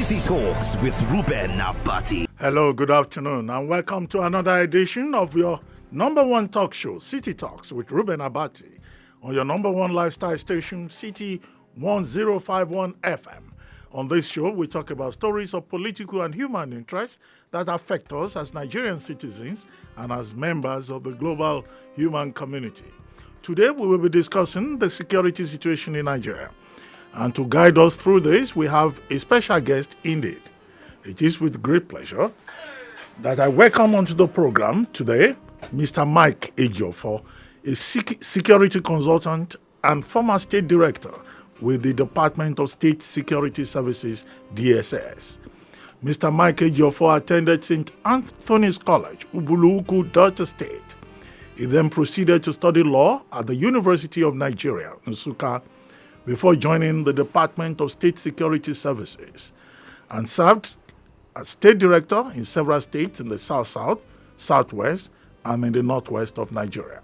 City Talks with Reuben Abati. Hello, good afternoon, and welcome to another edition of your number one talk show, City Talks with Reuben Abati, on your number one lifestyle station, City 1051 FM. On this show, we talk about stories of political and human interest that affect us as Nigerian citizens and as members of the global human community. Today, we will be discussing the security situation in Nigeria. And to guide us through this, we have a special guest indeed. It is with great pleasure that I welcome onto the program today Mr. Mike Ejiofor, a security consultant and former state director with the Department of State Security Services, DSS. Mr. Mike Ejiofor attended St. Anthony's College, Ubuluku, Delta State. He then proceeded to study law at the University of Nigeria, Nsukka, before joining the Department of State Security Services, and served as state director in several states in the South-South, Southwest, and in the Northwest of Nigeria.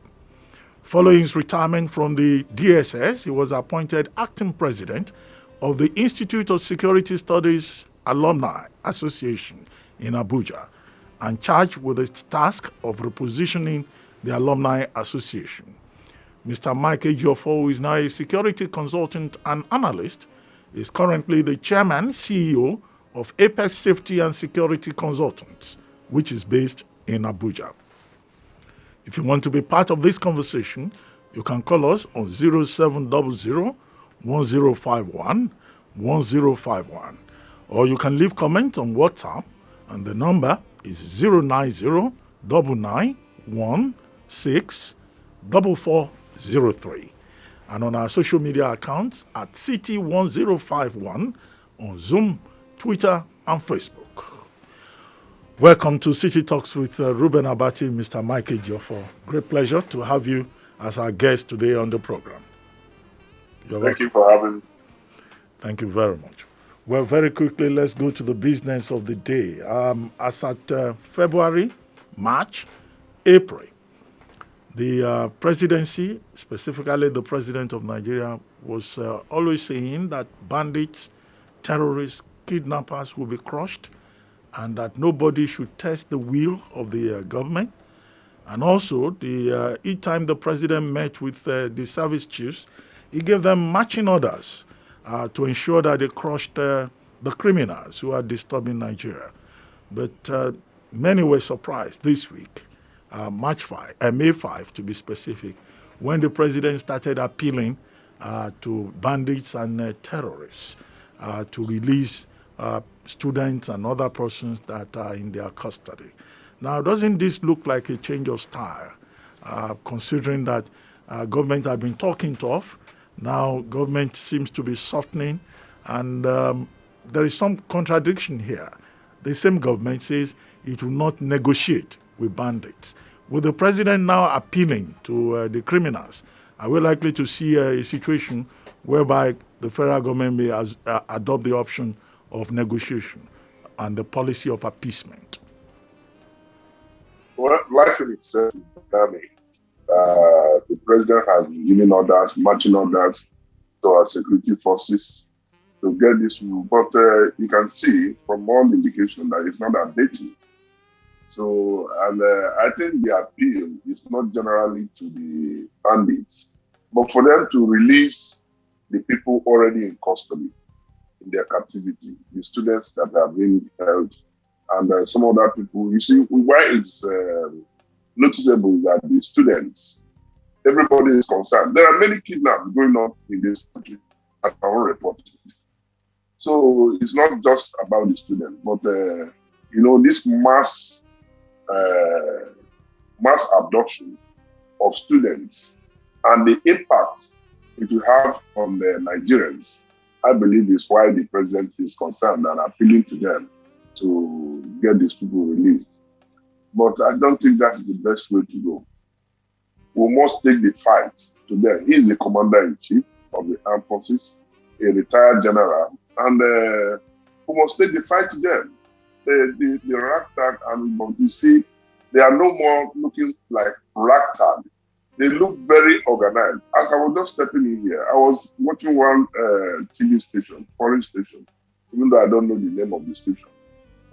Following his retirement from the DSS, he was appointed acting president of the Institute of Security Studies Alumni Association in Abuja, and charged with the task of repositioning the Alumni Association. Mr. Mike Ejiofor, who is now a security consultant and analyst, is currently the chairman, CEO of Apex Safety and Security Consultants, which is based in Abuja. If you want to be part of this conversation, you can call us on 0700 1051 1051, or you can leave comments on WhatsApp, and the number is 090 991 64403, and on our social media accounts at City1051 on Zoom, Twitter, and Facebook. Welcome to City Talks with Reuben Abati, Mr. Mike Ejiofor. Great pleasure to have you as our guest today on the program. Thank you for having me. Thank you very much. Well, very quickly, let's go to the business of the day. As at February, March, April, the presidency, specifically the president of Nigeria, was always saying that bandits, terrorists, kidnappers will be crushed, and that nobody should test the will of the government. And also, each time the president met with the service chiefs, he gave them marching orders to ensure that they crushed the criminals who are disturbing Nigeria. But many were surprised this week, May 5 to be specific, when the president started appealing to bandits and terrorists to release students and other persons that are in their custody. Now, doesn't this look like a change of style, considering that government had been talking tough? Now, government seems to be softening, and there is some contradiction here. The same government says it will not negotiate with bandits. With the president now appealing to the criminals, are we likely to see a situation whereby the federal government may adopt the option of negotiation and the policy of appeasement? Well, life in itself is dynamic. The president has been giving orders, marching orders to our security forces to get this through. But you can see from all indication that it's not updating. So, and I think the appeal is not generally to the bandits, but for them to release the people already in custody, in their captivity, the students that have been held, and some other people. You see, why it's noticeable is that the students, everybody is concerned. There are many kidnaps going on in this country, as our own report. So it's not just about the students, but this mass abduction of students and the impact it will have on the Nigerians, I believe is why the president is concerned and appealing to them to get these people released. But I don't think that's the best way to go. We must take the fight to them. He is the commander-in-chief of the armed forces, a retired general, and we must take the fight to them. The ragtag, and you see, they are no more looking like ragtag. They look very organized. As I was just stepping in here, I was watching one TV station, foreign station, even though I don't know the name of the station,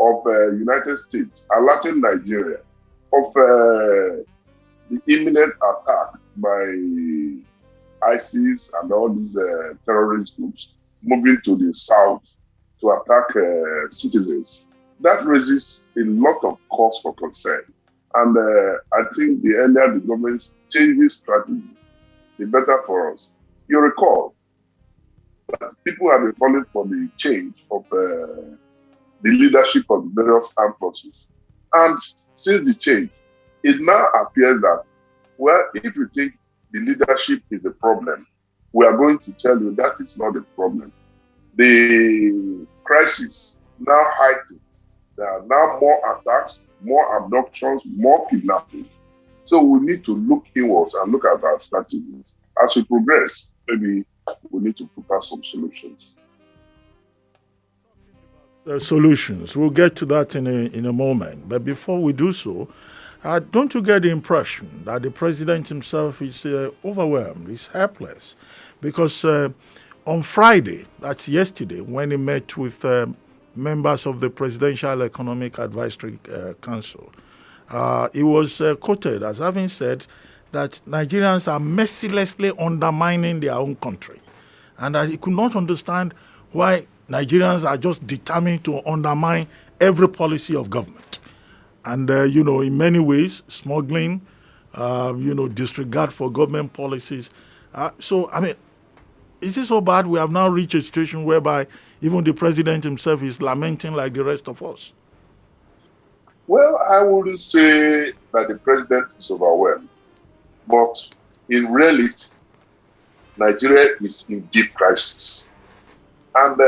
of United States alerting Nigeria of the imminent attack by ISIS and all these terrorist groups moving to the south to attack citizens. That raises a lot of cause for concern. And I think the earlier the government changes strategy, the better for us. You recall that people have been calling for the change of the leadership of the various armed forces. And since the change, it now appears that, well, if you think the leadership is the problem, we are going to tell you that it's not the problem. The crisis now heightened. There are now more attacks, more abductions, more kidnappings. So we need to look inwards and look at our strategies. As we progress, maybe we need to put out some solutions. The solutions. We'll get to that in a moment. But before we do so, don't you get the impression that the president himself is overwhelmed, is helpless? Because on Friday, that's yesterday, when he met with members of the Presidential Economic Advisory Council, he was quoted as having said that Nigerians are mercilessly undermining their own country. And that he could not understand why Nigerians are just determined to undermine every policy of government. And, in many ways, smuggling, disregard for government policies. Is it so bad we have now reached a situation whereby even the president himself is lamenting like the rest of us? Well, I wouldn't say that the president is overwhelmed. But in reality, Nigeria is in deep crisis. And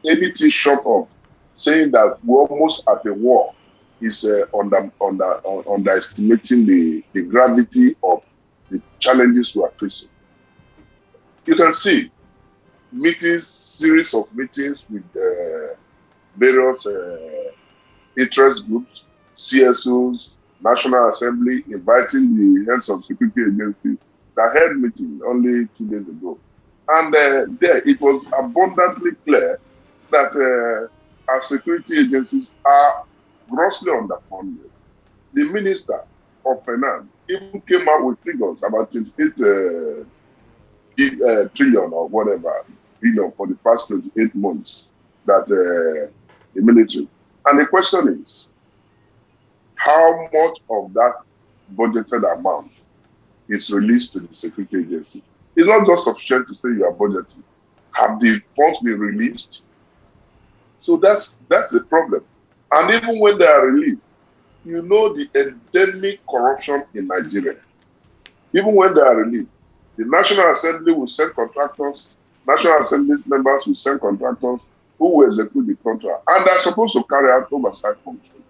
anything short of saying that we're almost at a war is underestimating the gravity of the challenges we are facing. You can see series of meetings with various interest groups, CSOs, National Assembly, inviting the heads of security agencies that held meeting only 2 days ago. And there it was abundantly clear that our security agencies are grossly underfunded. The Minister of Finance even came out with figures about 28 trillion or whatever billion for the past 28 months that the military. And the question is, how much of that budgeted amount is released to the security agency? It's not just sufficient to say you are budgeting. Have the funds been released? So that's the problem. And even when they are released, you know the endemic corruption in Nigeria. Even when they are released, the National Assembly will send contractors, National Assembly members will send contractors who will execute the contract. And they're supposed to carry out oversight function.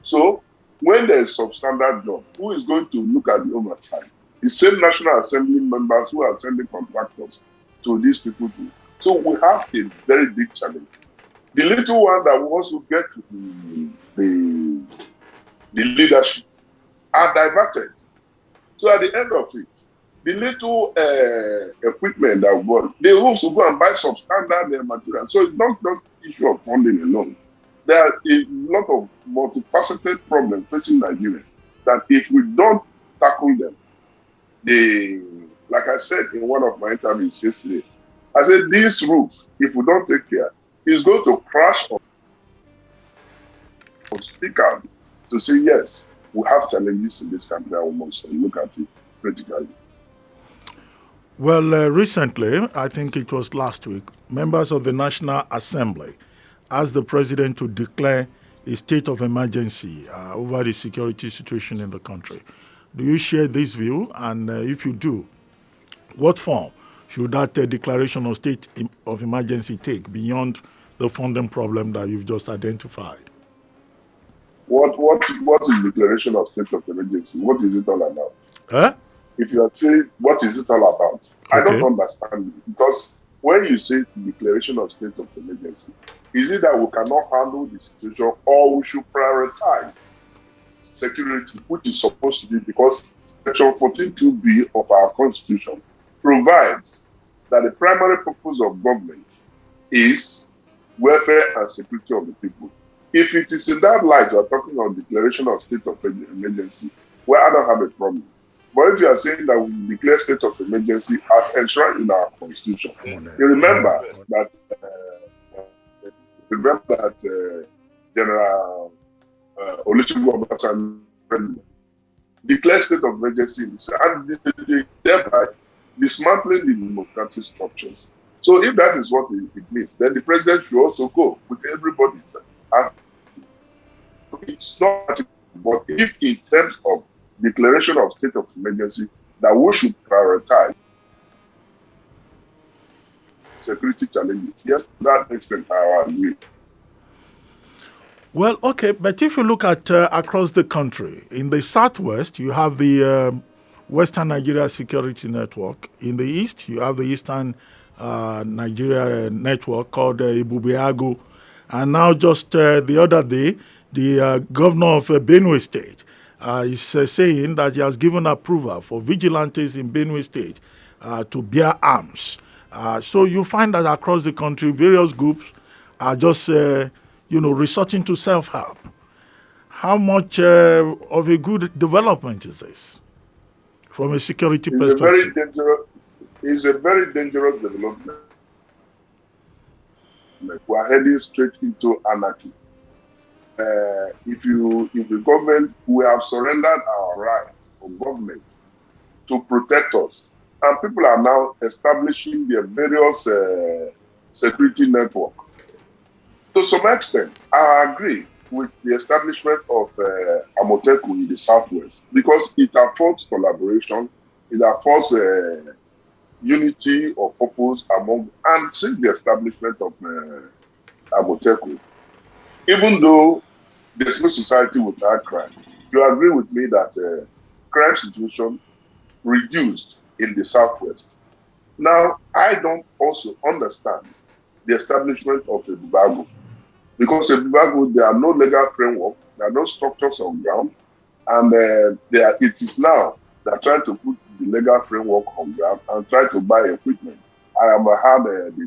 So when there is substandard job, who is going to look at the oversight? The same National Assembly members who are sending contractors to these people too. So we have a very big challenge. The little one that we also get to the leadership are diverted. So at the end of it, the little equipment that we bought, they also go and buy substandard material. So it's not just the issue of funding alone. There are a lot of multifaceted problems facing Nigeria that if we don't tackle them, like I said in one of my interviews yesterday, I said this roof, if we don't take care, is going to crash on speak out to say, yes, we have challenges in this country and we must look at it critically. Well, recently, I think it was last week, members of the National Assembly asked the president to declare a state of emergency over the security situation in the country. Do you share this view? And if you do, what form should that declaration of state of emergency take beyond the funding problem that you've just identified? What is declaration of state of emergency? What is it all about? Huh? If you are saying what is it all about, okay. I don't understand it, because when you say declaration of state of emergency, is it that we cannot handle the situation or we should prioritize security, which is supposed to be, because Section 14.2b of our Constitution provides that the primary purpose of government is welfare and security of the people. If it is in that light, you are talking on declaration of state of emergency, well, I don't have a problem. But if you are saying that we declare state of emergency as enshrined in our constitution, you remember that General Olusegun Obasanjo, president, declared state of emergency and thereby dismantling the democratic structures. So if that is what it means, then the president should also go with everybody. And it's not, but if in terms of declaration of state of emergency, that we should prioritize security challenges, yes, to that extent I agree. Well, okay, but if you look at across the country, in the southwest, you have the Western Nigeria Security Network. In the east, you have the Eastern Nigeria Network called Ibubeagu. And now, just the other day, the governor of Benue State is saying that he has given approval for vigilantes in Benue State to bear arms. So you find that across the country, various groups are just, resorting to self-help. How much of a good development is this from a security perspective? It's a very dangerous development. We are heading straight into anarchy. If the government, we have surrendered our rights for government to protect us, and people are now establishing their various security network. To some extent, I agree with the establishment of Amoteku in the southwest because it affords collaboration, it affords unity of purpose among, and since the establishment of Amoteku, even though there's no society without crime, you agree with me that crime situation reduced in the southwest. Now, I don't also understand the establishment of a Bubago because in Bubago there are no legal framework, there are no structures on ground, and it is now they're trying to put the legal framework on ground and try to buy equipment. I have had the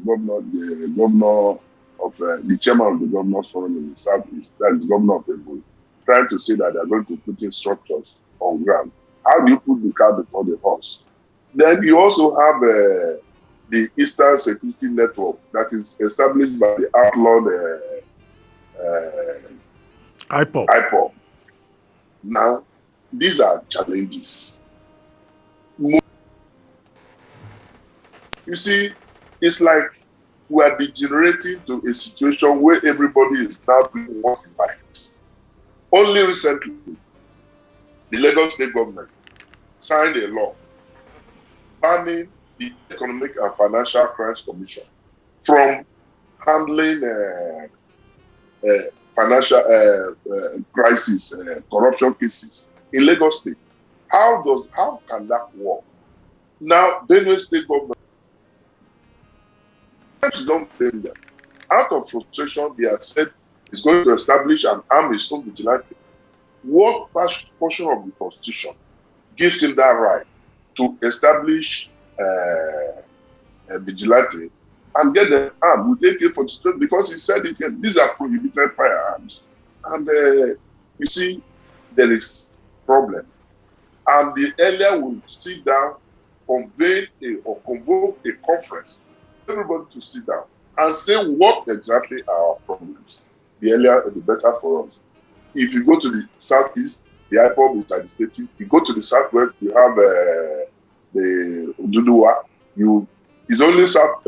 governor of the chairman of the governors forum in the southeast, that is governor of Ejiofor, trying to say that they're going to put in structures on ground. How do you put the cart before the horse? Then you also have the Eastern Security Network that is established by the outlawed IPOB. Now, these are challenges. You see, it's like we are degenerating to a situation where everybody is now doing what he likes. Only recently, the Lagos state government signed a law banning the Economic and Financial Crimes Commission from handling financial crisis, corruption cases in Lagos State. How can that work? Now, Benue State government don't blame them. Out of frustration, they have said it's going to establish an armed its own vigilante. What portion of the Constitution gives him that right to establish a vigilante and get them armed with AK-47 because he said it here, these are prohibited firearms. And you see, there is problem. And the earlier we sit down, convoke a conference, everybody to sit down and say what exactly are our problems. The earlier, the better for us. If you go to the southeast, the IPOB is agitating. You go to the southwest, you have the Ududuwa. It's only south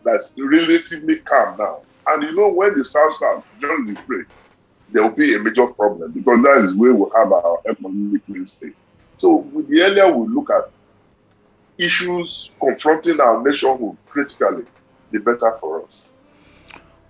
that's relatively calm now. And you know when the south joins the fray, there will be a major problem because that is where we have our economic state. So with the earlier we look at issues confronting our nationhood critically, the better for us.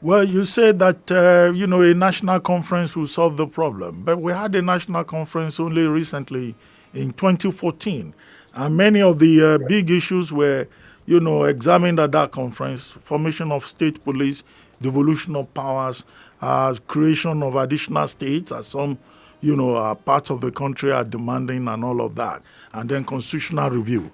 Well, you said that, a national conference will solve the problem. But we had a national conference only recently in 2014. And many of the big issues were, examined at that conference: formation of state police, devolution of powers, creation of additional states, as some, parts of the country are demanding, and all of that. And then constitutional review.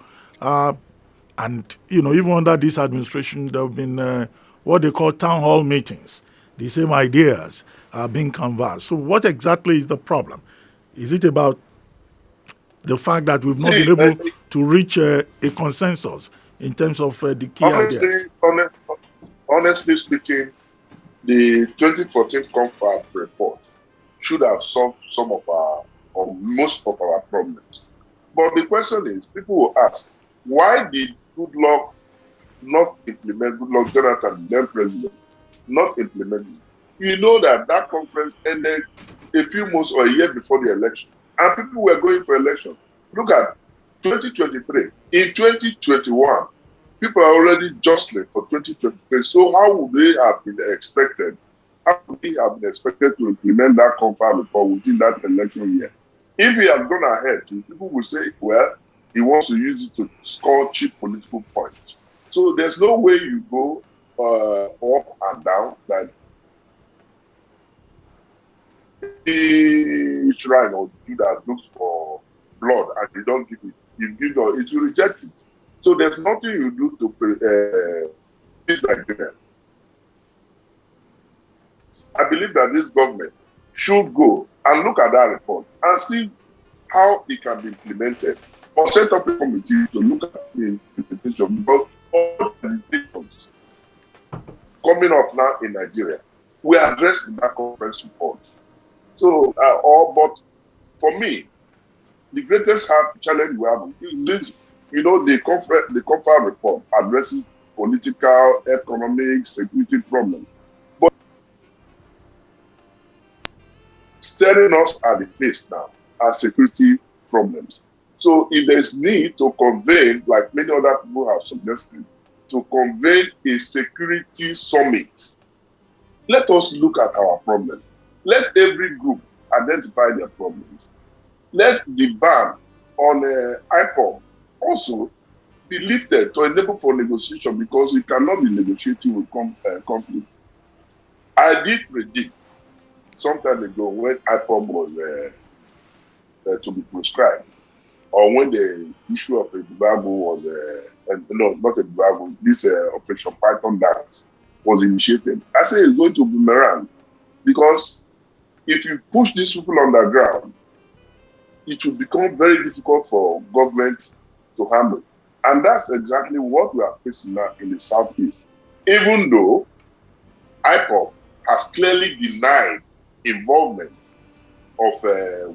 And, even under this administration, there have been what they call town hall meetings. The same ideas are being canvassed. So what exactly is the problem? Is it about the fact that we've not See, been able to reach a consensus in terms of the key honestly, ideas? honestly speaking, the 2014 Confab report should have solved some of our, or most of our problems. But the question is, people will ask, why did Goodluck not implement, Goodluck Jonathan, then president, not implement it? You know that conference ended a few months or a year before the election, and people were going for election. Look at 2023. In 2021, people are already jostling for 2023. So how would they have been expected? How would they have been expected to implement that confab report within that election year? If he had gone ahead, people will say, well, he wants to use it to score cheap political points. So there's no way you go up and down that the shrine or Judah looks for blood and you don't give it. You give it, you reject it. So there's nothing you do to this Nigeria. I believe that this government should go and look at that report and see how it can be implemented, or set up a committee to look at the implementation. Because all the decisions coming up now in Nigeria, we are addressed in that conference report. So, but for me, the greatest challenge we have is this. The conference report addresses political, economic, security problems, but staring us at the face now are security problems. So if there's need to convene, like many other people have suggested, to convene a security summit, let us look at our problems. Let every group identify their problems. Let the ban on IPOB also be lifted to enable for negotiation, because we cannot be negotiating with conflict. I did predict some time ago when IPOB was to be prescribed, or when the issue of a Bible was, no, not a Bible, this Operation Python dance was initiated. I say it's going to boomerang, because if you push these people underground, it will become very difficult for government to handle. And that's exactly what we are facing now in the Southeast. Even though IPOB has clearly denied involvement of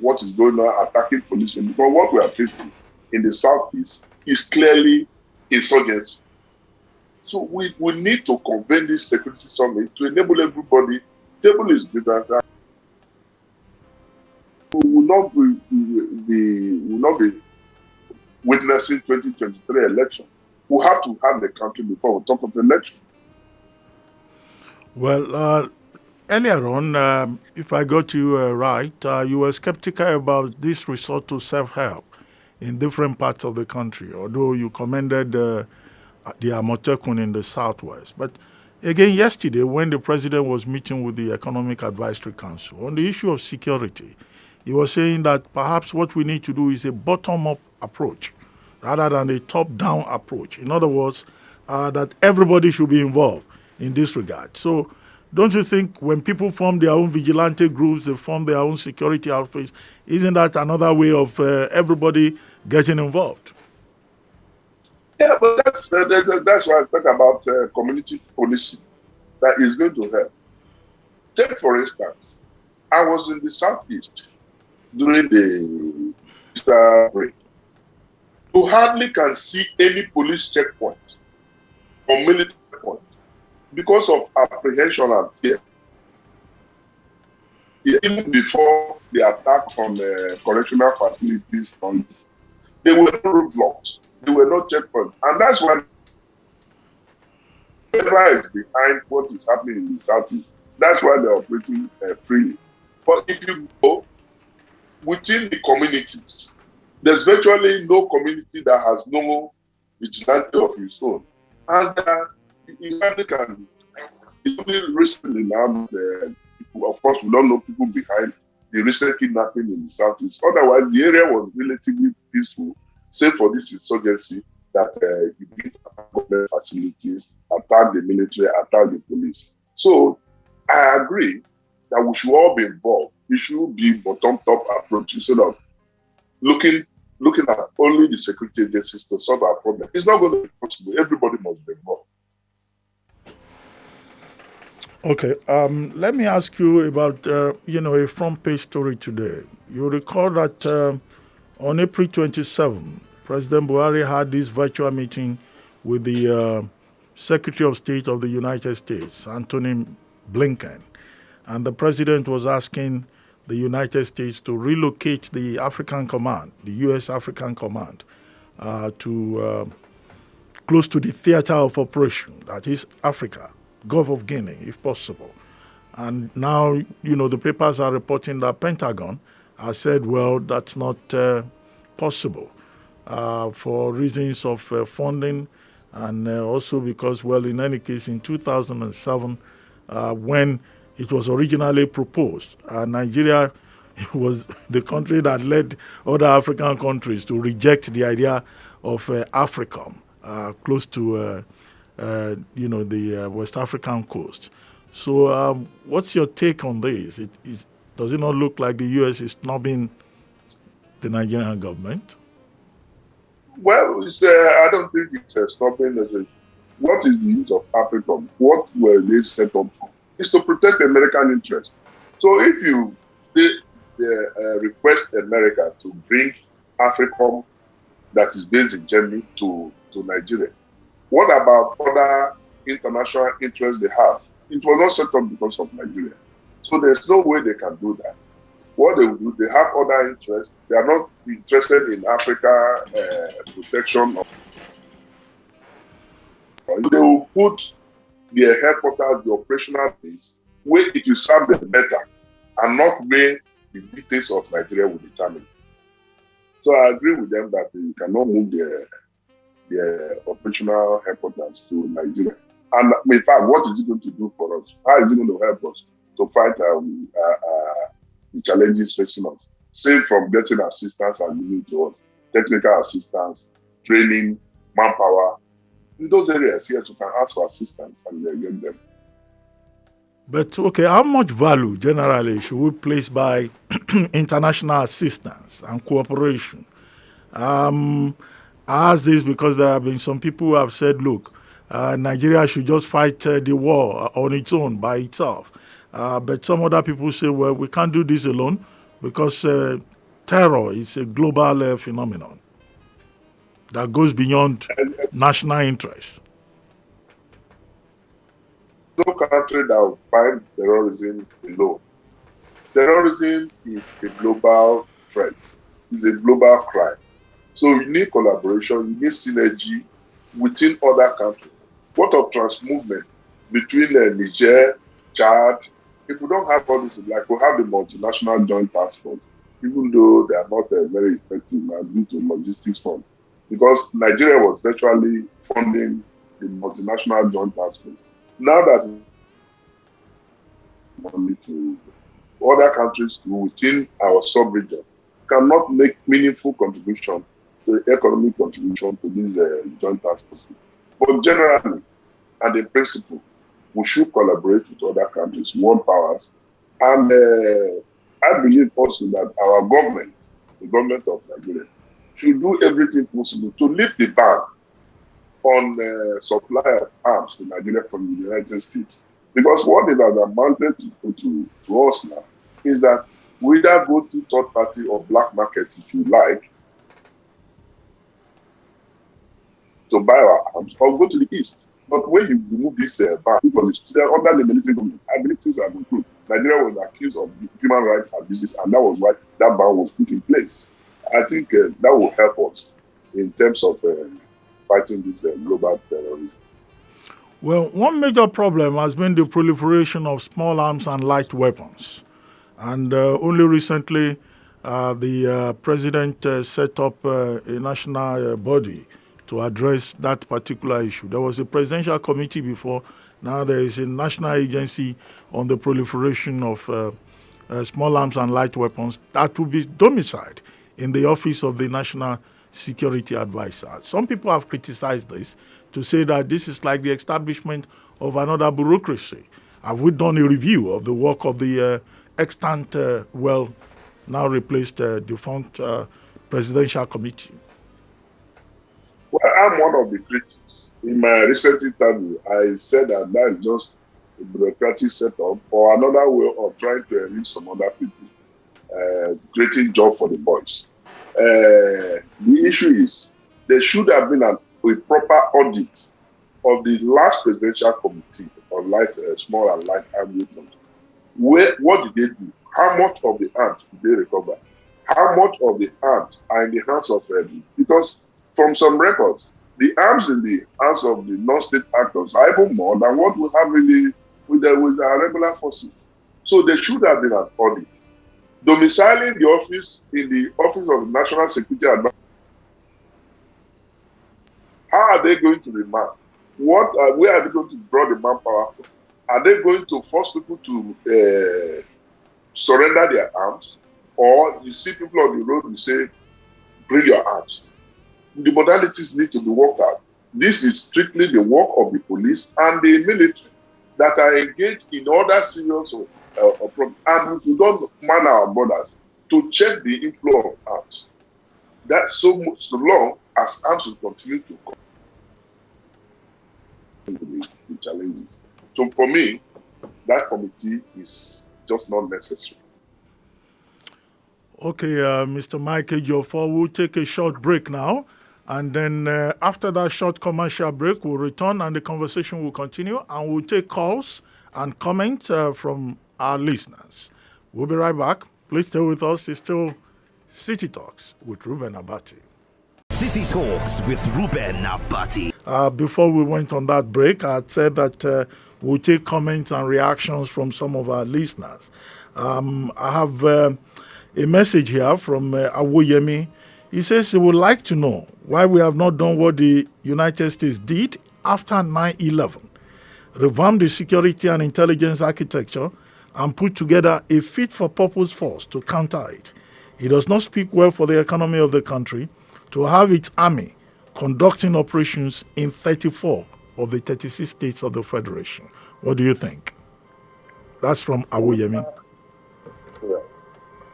what is going on attacking police, because what we are facing in the Southeast is clearly insurgency. So we need to convene this security summit to enable everybody, table is grievance. We will not be witnessing 2023 election. We have to have the country before we talk of election. Well, earlier on, if I got you right, you were skeptical about this resort to self-help in different parts of the country, although you commended the Amotekun in the southwest. But again, yesterday, when the president was meeting with the Economic Advisory Council on the issue of security, he was saying that perhaps what we need to do is a bottom-up approach rather than a top-down approach. In other words, that everybody should be involved in this regard. So don't you think when people form their own vigilante groups, they form their own security outfits, isn't that another way of everybody getting involved? Yeah, but that's why I talk about community policing that is going to help. Take, for instance, I was in the Southeast during the Easter break. You hardly can see any police checkpoint or military checkpoint because of apprehension and fear. Even before the attack on correctional facilities, there were no roadblocks, there were no checkpoints. And that's why whoever is behind what is happening in the Southeast, that's why they're operating freely. But if you go within the communities, there's virtually no community that has no vigilante of its own. And you can, recently now, of course, we don't know people behind the recent kidnapping in the Southeast. Otherwise, the area was relatively peaceful, save for this insurgency. that you need to attack government facilities, attack the military, attack the police. So I agree that we should all be involved. It should be bottom-top approach instead of looking at only the security agencies to solve our problem. It's not going to be possible. Everybody must be involved. Okay, let me ask you about a front page story today. You recall that on April 27, President Buhari had this virtual meeting with the Secretary of State of the United States, Anthony Blinken, and the president was asking the United States to relocate the African Command, the U.S. African Command, to close to the theater of operation, that is Africa, Gulf of Guinea, if possible. And now, the papers are reporting that Pentagon has said, well, that's not possible for reasons of funding and also because, well, in any case, in 2007, when it was originally proposed, Nigeria was the country that led other African countries to reject the idea of AFRICOM close to the West African coast. So what's your take on this? Does it not look like the U.S. is snubbing the Nigerian government? Well, I don't think it's a stopping. What is the use of AFRICOM? What were they set up for? It's to protect American interests. So if you request America to bring AFRICOM that is based in Germany to Nigeria, what about other international interests they have? It was not set up because of Nigeria. So there's no way they can do that. What they will do, they have other interests. They are not interested in Africa protection. They will put their headquarters, the operational base, where it will serve them better and not where the details of Nigeria will determine. So I agree with them that you cannot move their operational headquarters to Nigeria. And in fact, what is it going to do for us? How is it going to help us to fight the challenges facing us? Save from getting assistance and giving to us, technical assistance, training, manpower. In those areas, yes, you can ask for assistance and they get them. But okay, how much value generally should we place by international assistance and cooperation? I ask this because there have been some people who have said, look, Nigeria should just fight the war on its own, by itself. But some other people say, well, we can't do this alone because terror is a global phenomenon that goes beyond national interest. No country that will fight terrorism alone. Terrorism is a global threat. It's a global crime. So you need collaboration, you need synergy within other countries. What of trans-movement between Niger, Chad? If we don't have all this, like we have the multinational joint task force, even though they are not very effective now due to logistics fund, because Nigeria was virtually funding the multinational joint task force. Now that money to other countries too within our sub-region cannot make meaningful contribution to economic contribution to this joint task force. But generally, and in principle, we should collaborate with other countries, world powers. And I believe also that our government, the government of Nigeria, should do everything possible to lift the ban on supply of arms to Nigeria from the United States. Because what it has amounted to us now is that we either go to third party or black market, if you like, to buy our arms, or go to the East. But when you remove this ban, because it's under the military government, I believe things have improved. Nigeria was accused of human rights abuses, and that was why that ban was put in place. I think that will help us in terms of fighting this global terrorism. Well, one major problem has been the proliferation of small arms and light weapons. And only recently, the president set up a national body to address that particular issue. There was a presidential committee before. Now there is a national agency on the proliferation of small arms and light weapons that will be domiciled in the office of the National security advisor. Some people have criticized this to say that this is like the establishment of another bureaucracy. Have we done a review of the work of the extant, now replaced defunct presidential committee? Well, I'm one of the critics. In my recent interview, I said that is just a bureaucratic setup or another way of trying to enrich some other people, creating job for the boys. The issue is there should have been a proper audit of the last presidential committee on light, small and light armed weapons. What did they do? How much of the arms did they recover? How much of the arms are in the hands of because from some records, the arms in the hands of the non-state actors are even more than what we have with our regular forces. So there should have been an audit. Domiciling the office in the Office of National Security Advisor. How are they going to remand? Where are they going to draw the manpower from? Are they going to force people to surrender their arms? Or you see people on the road who say, bring your arms. The modalities need to be worked out. This is strictly the work of the police and the military that are engaged in other serious problems. And if we don't man our borders to check the inflow of arms, that's so long as arms will continue to come to the challenges. So for me, that committee is just not necessary. Okay, Mr. Mike Ejiofor, we'll take a short break now. And then after that short commercial break, we'll return and the conversation will continue. And we'll take calls and comments from our listeners. We'll be right back. Please stay with us. It's still City Talks with Reuben Abati. City Talks with Reuben Abati. Before we went on that break, I had said that we'll take comments and reactions from some of our listeners. I have a message here from Awoyemi. He says he would like to know why we have not done what the United States did after 9/11, revamp the security and intelligence architecture, and put together a fit-for-purpose force to counter it. It does not speak well for the economy of the country to have its army conducting operations in 34 of the 36 states of the Federation. What do you think? That's from Awoyemi.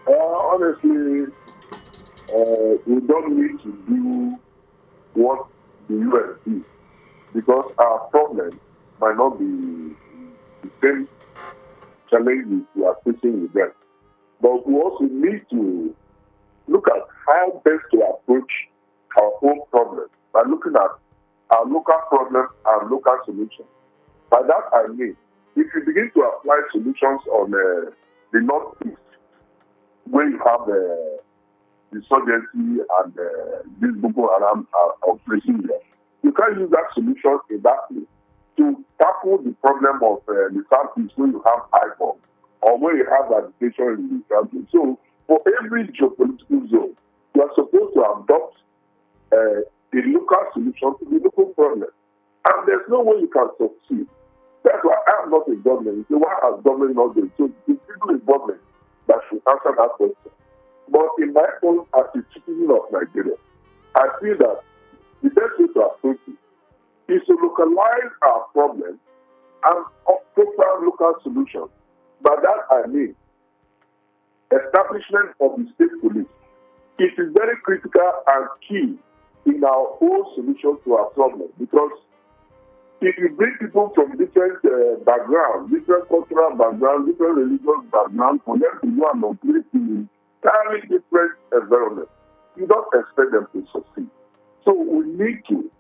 Honestly, we don't need to do what the US did because our problem might not be the same challenges we are facing with them. But we also need to look at how best to approach our own problem by looking at our local problems and local solutions. By that I mean, if you begin to apply solutions on the Northeast, where you have the insurgency and this Boko Haram operation there, you can use that solution in that place to tackle the problem of the Southeast where you have IPOB or where you have agitation in the Southeast. So for every geopolitical zone, you are supposed to adopt a local solution to the local problem. And there's no way you can succeed. That's why I am not a government. You say, why has government not done? So the people in government that should answer that question. But in my own, as a citizen of Nigeria, I feel that the best way to approach it is to localize our problem and offer local solutions. By that I mean establishment of the state police. It is very critical and key in our whole solution to our problem because if you bring people from different backgrounds, different cultural backgrounds, different religious backgrounds, for them to go and operate in entirely different environments, you don't expect them to succeed. So we need to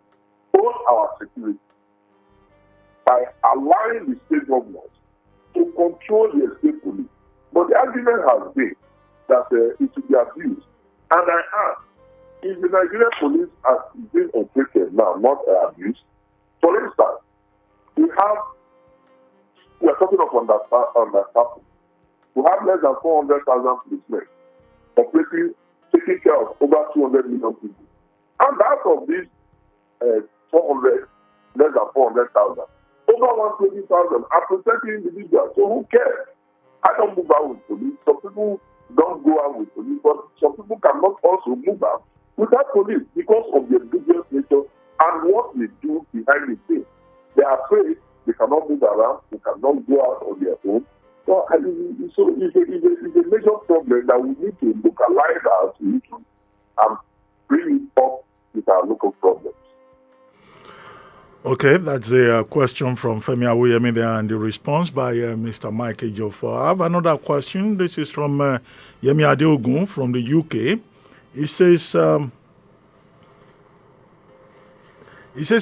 hold our security by allowing the state government to control the state police. But the argument has been that it should be abused. And I ask, if the Nigerian police has been operated now, not abused, for instance, we are talking of understaffing. We have less than 400,000 policemen operating, taking care of over 200 million people. And out of these 400, less than 400,000, over 120,000 are protecting individuals. So who cares? I don't move out with police. Some people don't go out with police, but some people cannot also move out without police because of their dubious nature and what they do behind the scenes. They are afraid they cannot move around, they cannot go out on their own. So, it's a major problem that we need to localize our solution and bring it up with our local problems. Okay, that's a question from Femi Awuyemi there, and the response by Mr. Mike Ejiofor. I have another question. This is from Yemi Adeogun from the UK. He says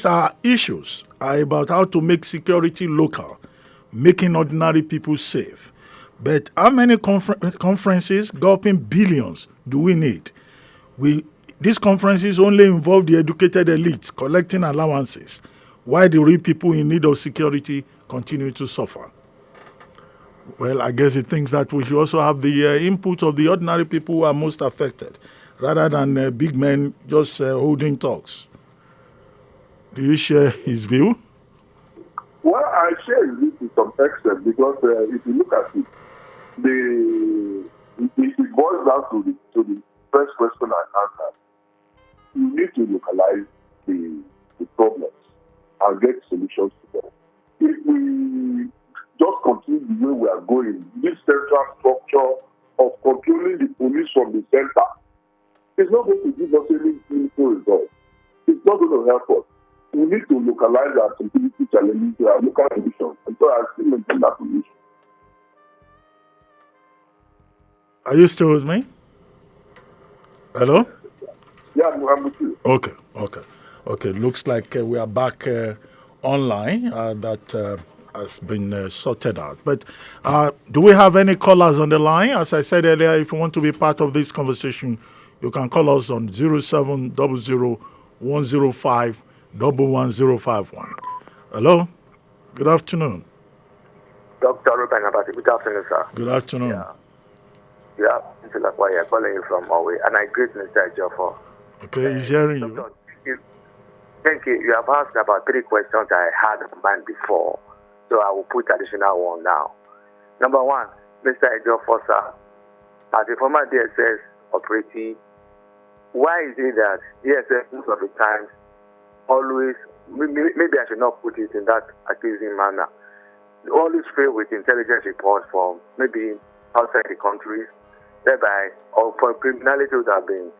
our issues are about how to make security local, making ordinary people safe. But how many conferences gulping billions do we need? These conferences only involve the educated elites collecting allowances, while the real people in need of security continue to suffer. Well, I guess he thinks that we should also have the input of the ordinary people who are most affected, rather than big men just holding talks. Do you share his view? Well, I share his view to some extent because if you look at it, it boils down to the first question I answered. You need to localize the problems and get solutions to them. If we just continue the way we are going, this central structure of controlling the police from the center is not going to give us any meaningful results. It's not going to help us. We need to localize our security challenges to our local conditions. And so I still maintain that position. Are you still with me? Hello? Yeah, I'm with you. Okay. Looks like we are back online. That has been sorted out. But do we have any callers on the line? As I said earlier, if you want to be part of this conversation, you can call us on 0700 105 11051. Hello? Good afternoon. Dr. Reuben Abati, good afternoon, sir. Good afternoon. Yeah, this is Lakwaya calling you from Norway, and I greet Mr. Ejiofor. Okay, he's hearing Doctor, thank you. You have asked about 3 questions I had in mind before, so I will put additional one now. Number 1, Mr. Ejiofor, sir, as a former DSS operative, why is it that DSS most of the time always, maybe I should not put it in that accusing manner, always fail with intelligence reports from maybe outside the country, thereby, or for criminality that have been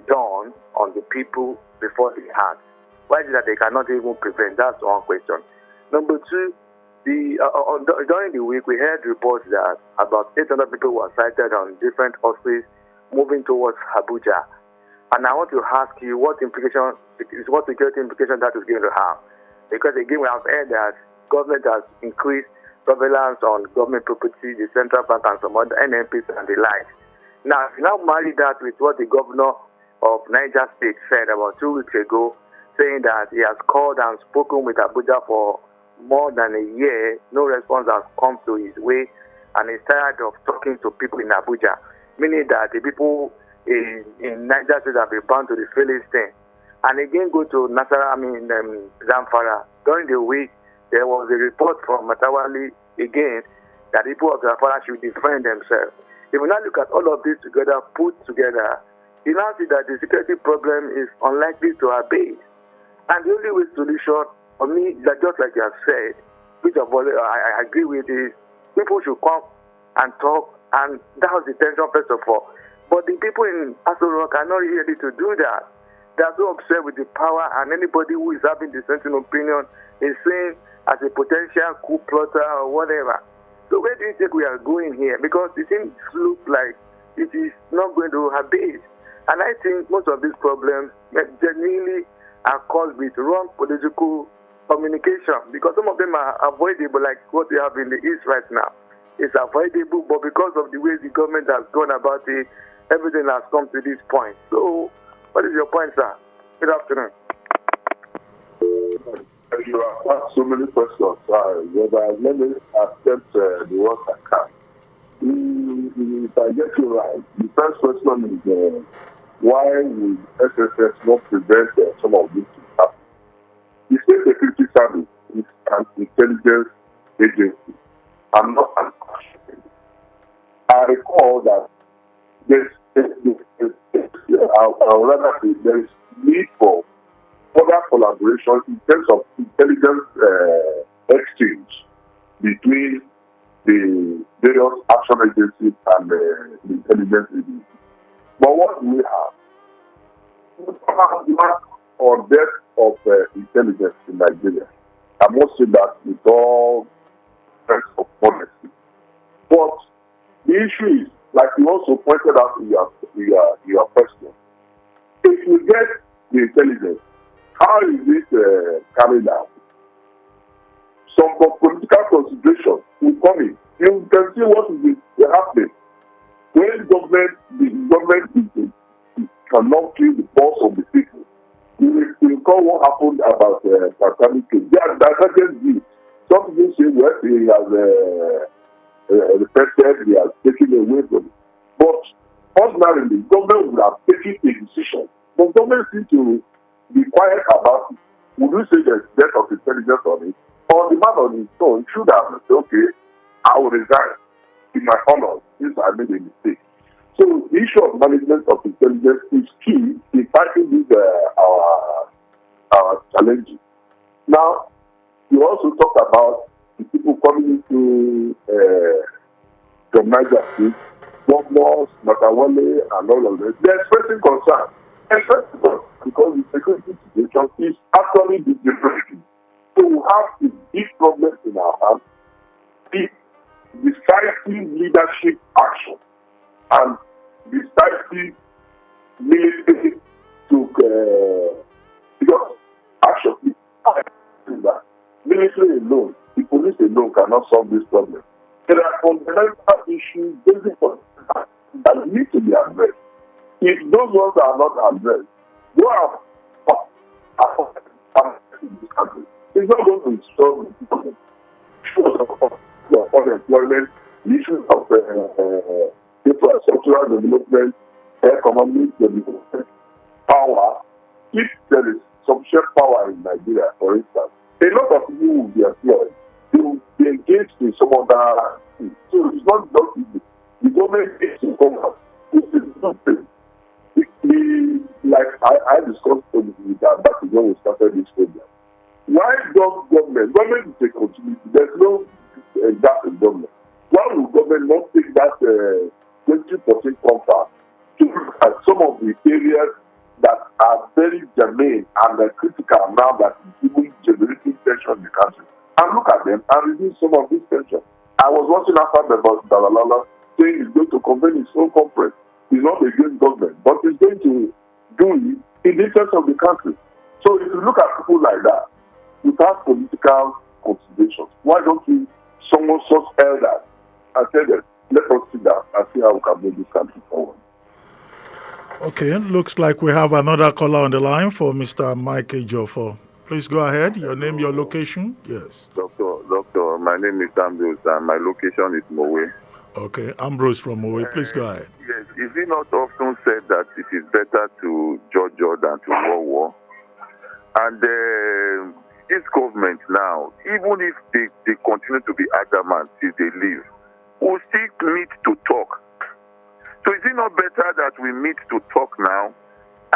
done on the people before they act? Why is it that they cannot even prevent? That's one question. Number 2, during the week, we heard reports that about 800 people were sighted on different offices moving towards Abuja. And I want to ask you what security implication that is going to have. Because again, we have heard that government has increased surveillance on government property, the central bank and some other NMPs and the like. Now, if you now marry that with what the governor of Niger State said about 2 weeks ago, saying that he has called and spoken with Abuja for more than a year, no response has come to his way, and he's tired of talking to people in Abuja, meaning that the people in Niger State have been bound to the Philistine. And again, go to Zamfara. During the week, there was a report from Matawali again that people of Zamfara should defend themselves. If we now look at all of this together, put together, you now see that the security problem is unlikely to abate. And the only way solution, for me, that just like you have said, which of all I agree with, is people should come and talk, and that was the tension first of all. But the people in Aso Rock are not really ready to do that. They are so upset with the power, and anybody who is having dissenting opinion is seen as a potential coup plotter or whatever. So where do you think we are going here? Because it seems look like it is not going to abate. And I think most of these problems genuinely are caused with wrong political communication, because some of them are avoidable, like what we have in the East right now. It's avoidable, but because of the way the government has gone about it, everything has come to this point. So, what is your point, sir? Good afternoon. You have asked so many questions, but let me attempt the ones I can. If I get you right, the first question is why would SSS not prevent some of these to happen? The State Security Service is an intelligence agency and not an action. I recall that this I would rather say there is need for further collaboration in terms of intelligence exchange between the various action agencies and the intelligence agencies. But what we have lack or depth of intelligence in Nigeria. I must say that with all sense of honesty. But the issue is, like you also pointed out in your question, if you get the intelligence, how is it carried out? Some political consideration will come in. You can see what is happening. When the government cannot feel the pulse of the people. You recall what happened about pandemic. They are divergent views. Some people say, well, he has repented, he has taken away from it. But ordinarily, government would have taken a decision. But government seems to be quiet about it. Would we say there's death of intelligence on it? Or the man on his own should have said, okay, I will resign in my honor since I made a mistake. So the issue of management of intelligence is key in fighting these our challenges. Now, you also talked about the people coming into the Niger State, governors, Matawale, and all of this. They're expressing concern. Because the security situation is actually deteriorating. So we have a big problem in our hands. The decisive leadership action and decisive military because action that military alone, the police alone cannot solve this problem. There are fundamental issues basic that need to be addressed. If those ones are not addressed, go out in this country. It's not going to solve the problem. Issues of unemployment, issues of infrastructural development, economic development, power. If there is sufficient power in Nigeria, for instance, a lot of people will be employed. They will be engaged in some other things. So it's not just easy. The government needs to come out. This is nothing. Like I discussed with that when we started this program. Why does government is a continuity. There's no gap in government. Why will government not take that 20% compact to look at some of the areas that are very germane and critical now that is even generating tension in the country, and look at them and reduce some of this tension? I was watching after the Dalalala saying he's going to convene his own conference. He's not against government, but he's going to do it in the interest of the country. So if you look at people like that, without political considerations, why don't you summon such elders and tell them, let us sit down and see how we can move this country forward? Okay, looks like we have another caller on the line for Mr. Mike Ejiofor. Please go ahead. Your name, your location. Yes. Doctor, my name is Ambrose and my location is Mowe. Okay, Ambrose from Mowe. Please go ahead. Yes, is it not often said that it is better to judge than to war? And this government now, even if they continue to be adamant till they leave, will still meet to talk. So is it not better that we meet to talk now?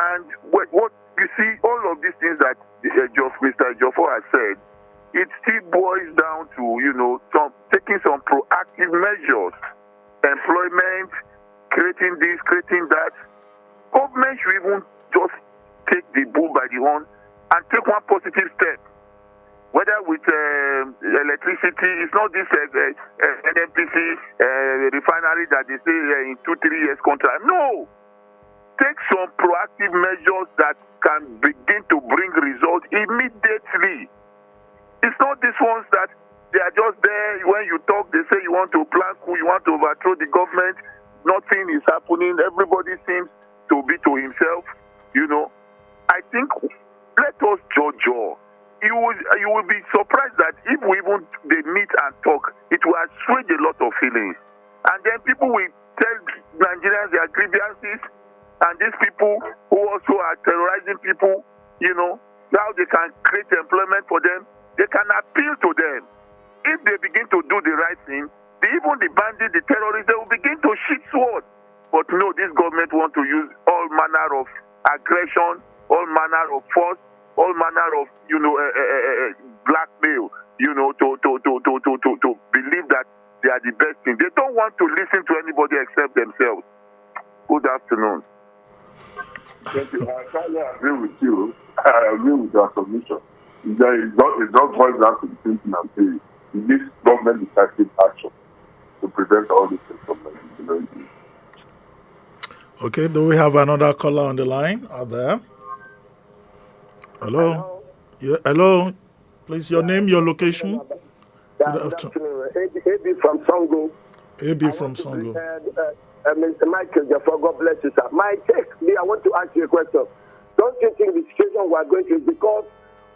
And what you see, all of these things that Mr. Ejiofor has said, it still boils down to, taking some proactive measures, employment, creating this, creating that. Government should even just take the bull by the horn and take one positive step. Whether with electricity, it's not this NNPC refinery that they say in 2-3 years contract. No! Take some proactive measures that can begin to bring results immediately. It's not these ones that they are just there. When you talk, they say you want to plant coup, you want to overthrow the government. Nothing is happening. Everybody seems to be to himself. I think let us judge all. You will be surprised that if they meet and talk, it will assuage a lot of feelings. And then people will tell Nigerians their grievances, and these people who also are terrorizing people, how they can create employment for them, they can appeal to them. If they begin to do the right thing, even the bandits, the terrorists, they will begin to shoot swords. But no, this government want to use all manner of aggression, all manner of force, all manner of blackmail, to believe that they are the best thing. They don't want to listen to anybody except themselves. Good afternoon. Thank you. I totally agree with you. I agree with your submission. It's not boils down to the thinking and saying it needs government decisive action to prevent all these things from happening. Okay, do we have another caller on the line out there? Hello? Yeah, hello? Please, your name, your location. Good afternoon. AB from Songo. AB from Songo. Mr. Michael Ejiofor, God bless you, sir. My take, I want to ask you a question. Don't you think the situation we are going through is because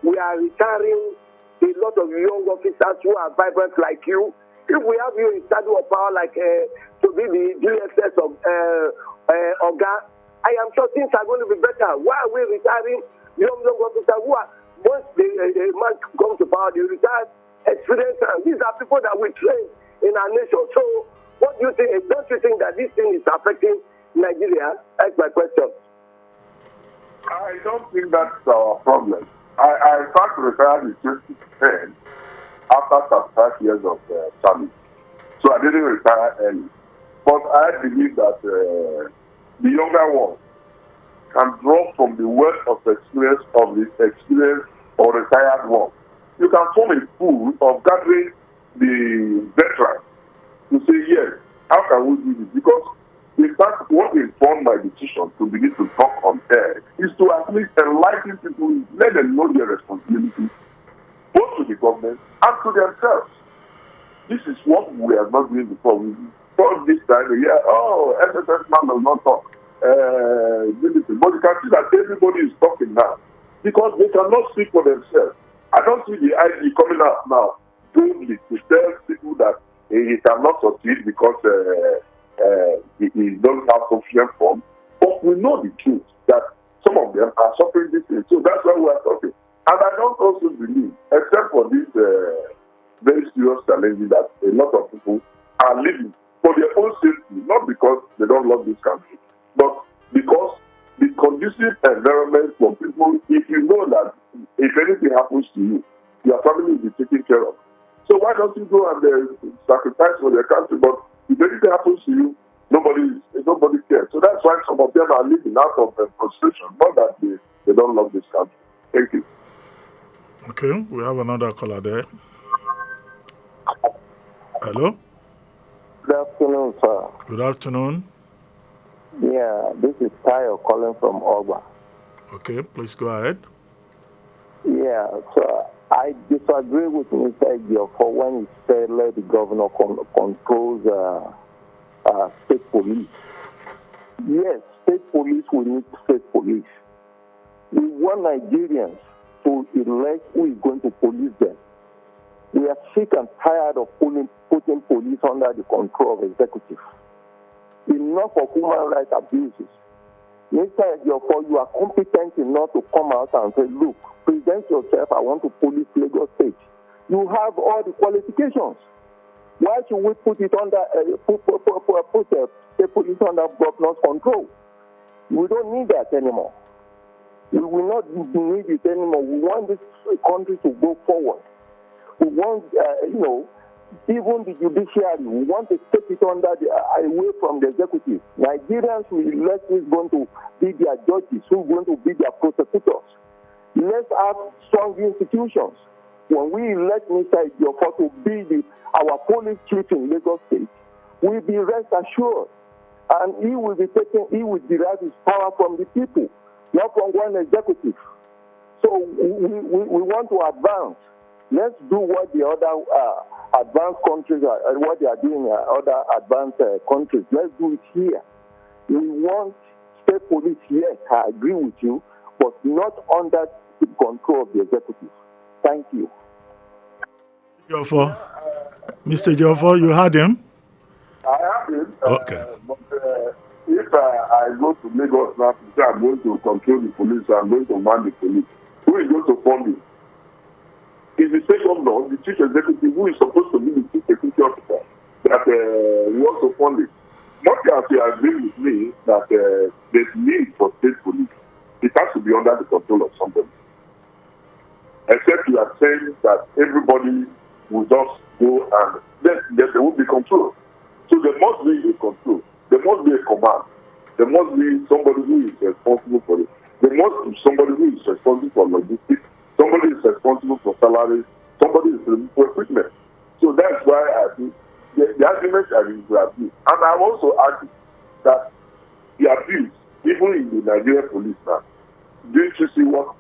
we are retiring a lot of young officers who are vibrant like you? If we have you in shadow of power like to be the DSS of Oga, I am sure things are going to be better. Why are we retiring young officers who are, once a man comes to power, they retire experienced, and these are people that we train in our nation. So what do you think? Don't you think that this thing is affecting Nigeria? That's my question. I don't think that's our problem. I in fact retired in 2010 after 35 years of service. So I didn't retire early. But I believe that the younger ones can draw from the wealth of experience of the experienced or retired ones. You can form a pool of gathering the veterans to say, yes, how can we do this? Because in fact, what informed my decision to begin to talk on air is to at least enlighten people, let them know their responsibility, both to the government and to themselves. This is what we are not doing before. We thought this time, SSS man does not talk. But you can see that everybody is talking now because they cannot speak for themselves. I don't see the IG coming out now boldly to tell people that he cannot succeed because he doesn't have sufficient funds. But we know the truth that some of them are suffering this thing. So that's why we are talking. And I don't also believe, except for this very serious challenge that a lot of people are living for their own safety, not because they don't love this country, but because the conducive environment for people, if you know that if anything happens to you, your family will be taken care of. So why don't you go and sacrifice for their country? But if anything happens to you, nobody cares. So that's why some of them are living out of frustration, not that they don't love this country. Thank you. Okay, we have another caller there. Hello? Good afternoon, sir. Good afternoon. Yeah, this is Tayo calling from Oba. Okay, please go ahead. Yeah, so I disagree with Mr. Ejiofor when he said let the governor control state police. Yes, state police will need state police. We want Nigerians to elect who is going to police them. We are sick and tired of putting police under the control of executive. Enough of human rights abuses. Mr. Ejiofor, you are competent enough to come out and say, look, present yourself, I want to police Lagos State. You have all the qualifications. Why should we put it under, state police under governor's control? We don't need that anymore. We will not need it anymore. We want this country to go forward. We want, even the judiciary, we want to take it away from the executive. Nigerians will elect who is going to be their judges, who is going to be their prosecutors. Let's have strong institutions. When we elect Mr. Ejiofor to be our police chief in Lagos State, we'll be rest assured. And he will derive his power from the people, not from one executive. So we want to advance. Let's do what the other advanced countries are, what they are doing in other advanced countries. Let's do it here. We want state police, yes, I agree with you, but not under the control of the executive. Thank you. Mr. Ejiofor, you had him? I have him. Okay. But if I go to Lagos now to say I'm going to control the police, I'm going to man the police, who is going to fund it? Is the state governor, the chief executive, who is supposed to be the chief security officer, that wants to fund it. Much as you agree with me that there's need for state police, it has to be under the control of somebody. Except you are saying that everybody will just go and there will be control. So there must be a control. There must be a command. There must be somebody who is responsible for it. There must be somebody who is responsible for logistics. Somebody is responsible for salaries. Somebody is responsible for equipment. So that's why I think the argument is the abuse. And I also argue that the abuse, even in the Nigerian police now, didn't you see what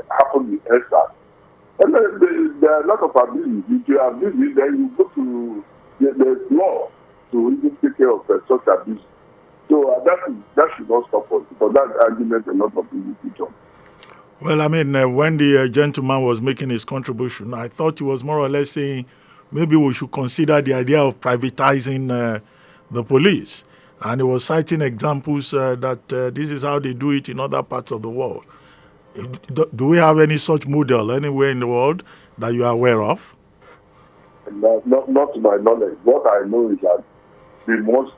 happened with Esther? And there are a lot of abuses. If you abuse it, then you go to there's law to even take care of such abuse. So that should not stop us. For that argument, a lot of people teach. Well, I mean, when the gentleman was making his contribution, I thought he was more or less saying maybe we should consider the idea of privatizing the police. And he was citing examples that this is how they do it in other parts of the world. Do we have any such model anywhere in the world that you are aware of? Not to my knowledge. What I know is that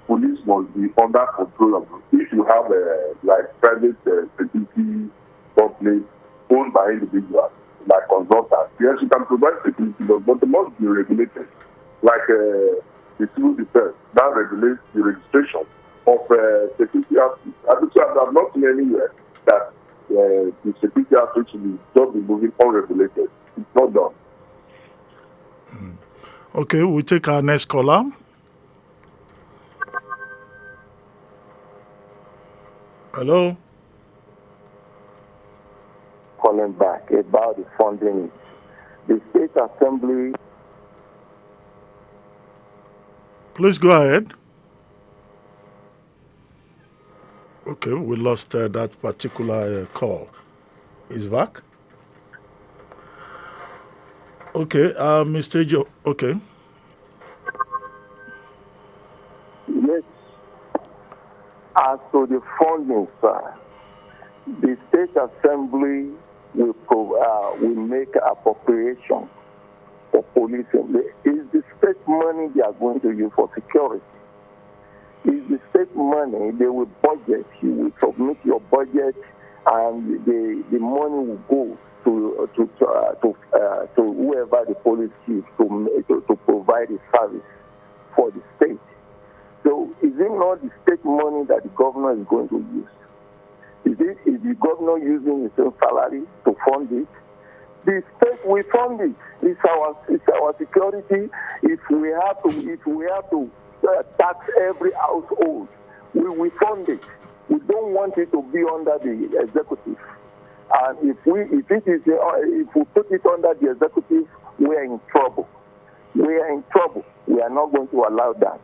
police must be under control of it. If you have private security companies owned by individuals, like consultants, yes, you can provide security, but they must be regulated. Like the civil defense, that regulates the registration of security outfits. I have not seen anywhere that the security outfits should just be moving unregulated. It's not done. Okay, we'll take our next caller. Hello? Calling back about the funding. The State Assembly. Please go ahead. Okay, we lost that particular call. Is back? Okay, Mr. Joe. Okay. Yes. As to the funding, sir, the State Assembly will make appropriation for policing. It's the state money they are going to use for security. It's the state money they will budget. You will submit your budget, and the money will go to whoever the police chief to provide a service for the state. So is it not the state money that the governor is going to use? Is the governor using his own salary to fund it? The state will fund it. It's our security. If we have to tax every household, we will fund it. We don't want it to be under the executive. And if we put it under the executive, we are in trouble. We are in trouble. We are not going to allow that.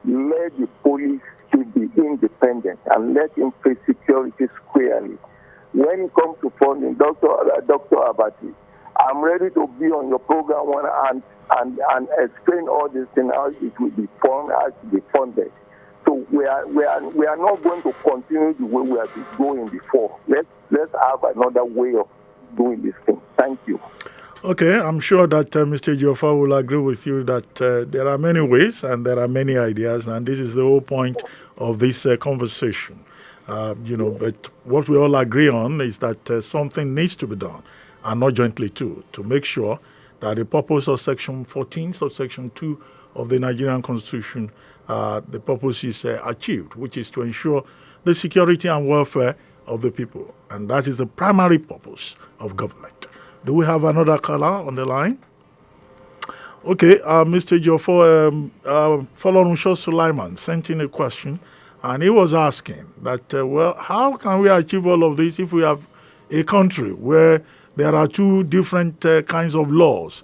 Let the police to be independent and let him face security squarely. When it comes to funding, Dr. Abati, I'm ready to be on your program and explain all these things, how it will be funded, how it will be funded. So we are not going to continue the way we have been going before. Let's have another way of doing this thing. Thank you. Okay, I'm sure that Mr. Ejiofor will agree with you that there are many ways and there are many ideas, and this is the whole point of this conversation. But what we all agree on is that something needs to be done, and not jointly too, to make sure that the purpose of Section 14, subsection 2 of the Nigerian Constitution, the purpose is achieved, which is to ensure the security and welfare of the people. And that is the primary purpose of government. Do we have another caller on the line? Okay, Mr. Ejiofor, Folorunsho Sulaiman sent in a question, and he was asking that, how can we achieve all of this if we have a country where there are two different kinds of laws?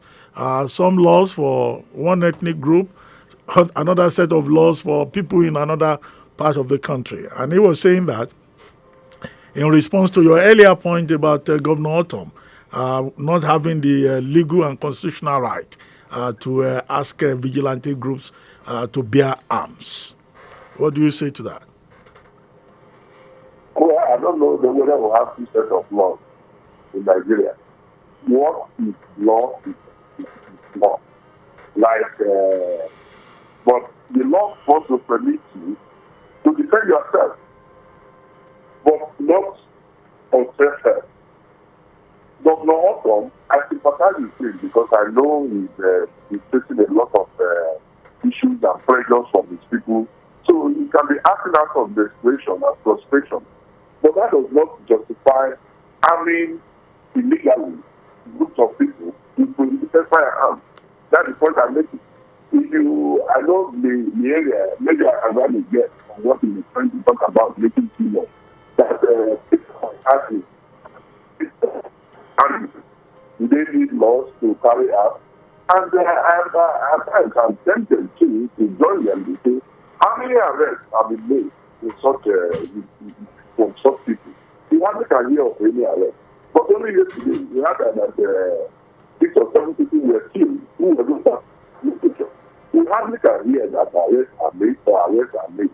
Some laws for one ethnic group, another set of laws for people in another part of the country. And he was saying that in response to your earlier point about Governor Otom, not having the legal and constitutional right to ask vigilante groups to bear arms. What do you say to that? Well, I don't know whether we have two sets of laws in Nigeria. What is law is law. But the law also permits you to defend yourself, but not on self-help. Governor Otom, I sympathize with him because I know he's facing a lot of issues and pressures from his people. So he can be acting out of desperation and frustration. But that does not justify arming illegally groups of people with prohibited firearms. That's the point I'm making. I know the area, maybe I can really get on what he was trying to talk about making clear that people are asking, and they need laws to carry out. And I'm tempted to join them to say, how many arrests have been made in from such people? We haven't can hear of any arrest. But only yesterday, we had that 6 or 7 people were killed who were not picture. We hardly can hear that arrests are made or arrests are made.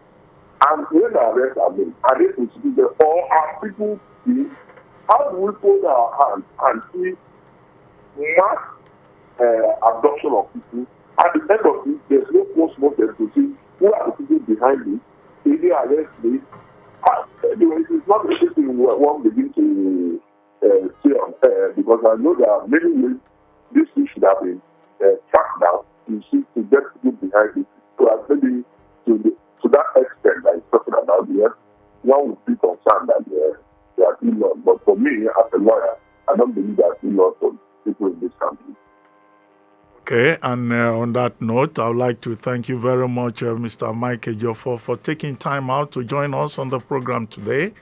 And when the arrests are made, are they considered or are people see? How do we hold our hands and see mass abduction of people? At the end of it, there's no post-mortem to see who are the people behind it. Any arrest made. Anyway, it's not anything one begin to say on air because I know there are many ways this issue should have been tracked down to get people behind it. So I think to that extent that it's talking about here, one would be concerned that they are too long. But for me, as a lawyer, I don't believe there are too long for people in this country. Okay, and on that note, I would like to thank you very much, Mr. Mike Ejiofor, for taking time out to join us on the program today,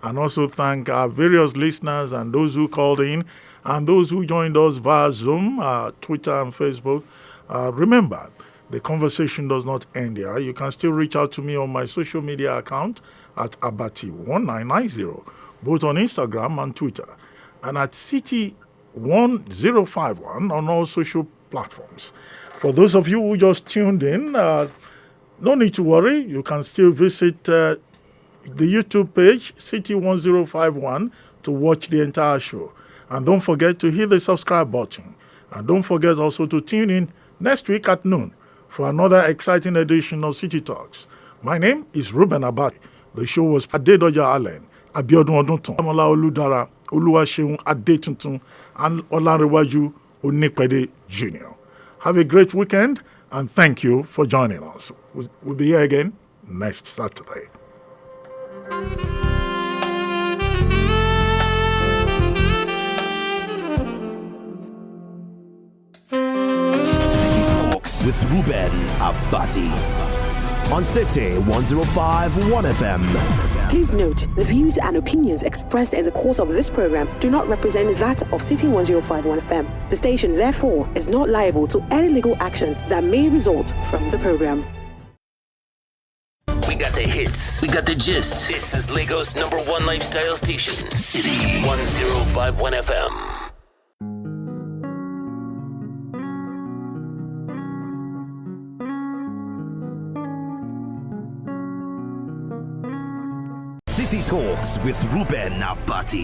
and also thank our various listeners and those who called in and those who joined us via Zoom, Twitter, and Facebook. Remember, the conversation does not end here. You can still reach out to me on my social media account at Abati1990, both on Instagram and Twitter, and at City1051 on all social platforms. For those of you who just tuned in, no need to worry. You can still visit the YouTube page, City1051, to watch the entire show. And don't forget to hit the subscribe button. And don't forget also to tune in next week at noon for another exciting edition of City Talks. My name is Reuben Abati. The show was Adedoja Allen, Abiodun Odunton, Amola Oludara, Oluwaseun Adetuntun, and Olanrewaju Onipede Jr. Have a great weekend, and thank you for joining us. We'll be here again next Saturday. City Talks with Reuben Abati on City 105.1 FM. Please note, the views and opinions expressed in the course of this program do not represent that of City 105.1 FM. The station, therefore, is not liable to any legal action that may result from the program. We got the hits. We got the gist. This is Lagos' #1 lifestyle station, City 105.1 FM. City Talks with Reuben Abati.